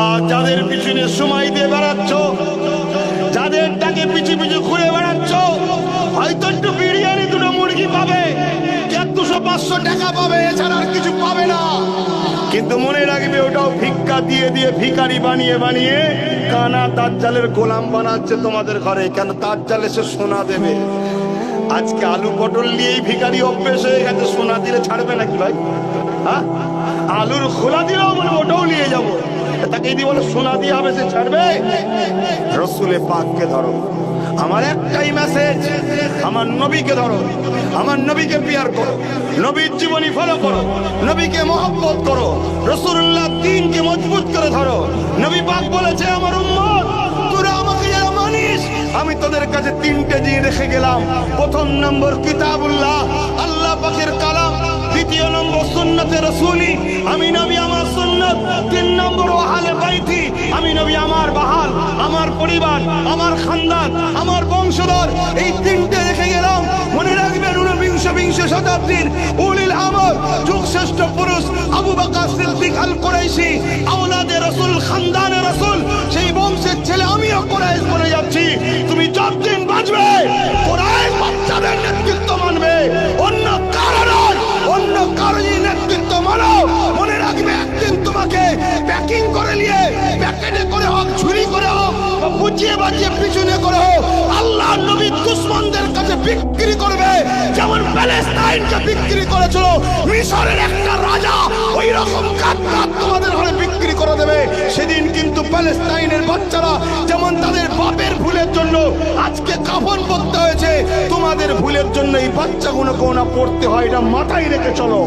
আর যাদের পিছনে সময় দিয়ে বেড়াচ্ছ, যাদের টাকে পিছু পিছু ঘুরে বেড়াচ্ছ, হয়তো একটু বিরিয়ানি দুটো মুরগি পাবে, 200-500 টাকা পাবে, এছাড়া আর কিছু পাবে না। কিন্তু মনে রাখবে ওটাও ভিক্ষা দিয়ে দিয়ে ভিখারি বানিয়ে বানিয়ে কানা দাজ্জালের গোলাম বানাচ্ছে তোমাদের ঘরে। কেন? দাজ্জাল এসে সোনা দেবে। আজকে আলু পটল নিয়েই ভিখারি অভ্যেস হয়ে গেছে, সোনা দিলে ছাড়বে নাকি ভাই? হ্যাঁ, আলুর খোলা দিলেও বলে ওটাও নিয়ে যাবো, তাকে যদি বলে সোনা দিয়ে হবে সে ছাড়বে? রসুলে পাককে ধরো। আমার একটাই মেসেজ, আমার নবীকে ধরো, আমার নবীকে পিয়ার করো, নবীর জীবনী ফলো করো, নবীকে মহব্বত করো, রাসূলুল্লাহ দ্বীনকে মজবুত করে ধরো। নবী পাক বলেছে, আমার উম্মত তোরা আমাকে যারা মানিস, আমি তোদের কাছে 3টে জিনিস রেখে গেলাম। প্রথম নম্বর কিতাবুল্লাহ, আল্লাহ পাকের কালাম। দ্বিতীয় নম্বর সুন্নতে রাসূলি, আমি নবী আমার সুন্নত। 3 নম্বর আহলে বাইতি, আমি নবী আমার বাহাল, আমার পরিবার, আমার খানদান, আমার বংশধর। এই 3টে রেখে গেলাম। মনে রাখবেন, ঊনবিংশ শতাব্দীর উলিল আমর যুগশ্রেষ্ঠ পুরুষ আবু বকর সিদ্দিক আল কুরাইশি, আওলাদে রাসূল, খানদানে রাসূল, সেই বংশের ছেলে আমিও কুরাইশ বলে যাচ্ছি। তুমি যতদিন বাঁচবে কুরাইশ বাচ্চাদের নেতৃত্ব মানবে, অন্য কারো নয়। অন্য কারো নেতৃত্ব মানো। মনে রাখবে, একদিন তোমাকে প্যাকিং করে নিয়ে প্যাকেটে করে হোক, ছুরি করে হোক, বুঝিয়ে বাজিয়ে পিছনে করে হোক, আল্লাহ নবী দুশমনদের কাছে বিক্রি করবে। যেমন প্যালেস্টাইনকে বিক্রি করেছিল মিশরের একটা রাজা, ওই রকম কাত তোমাদের ঘরে বিক্রি করে দেবে। সেদিন কিন্তু প্যালেস্টাইনের বাচ্চারা যেমন তাদের বাপের ভুলের জন্য আজকে কাফন পরতে হয়েছে, তোমাদের ভুলের জন্য এই বাচ্চাগুলোকে না পড়তে হয়। এটা মাথায় রেখে চলো।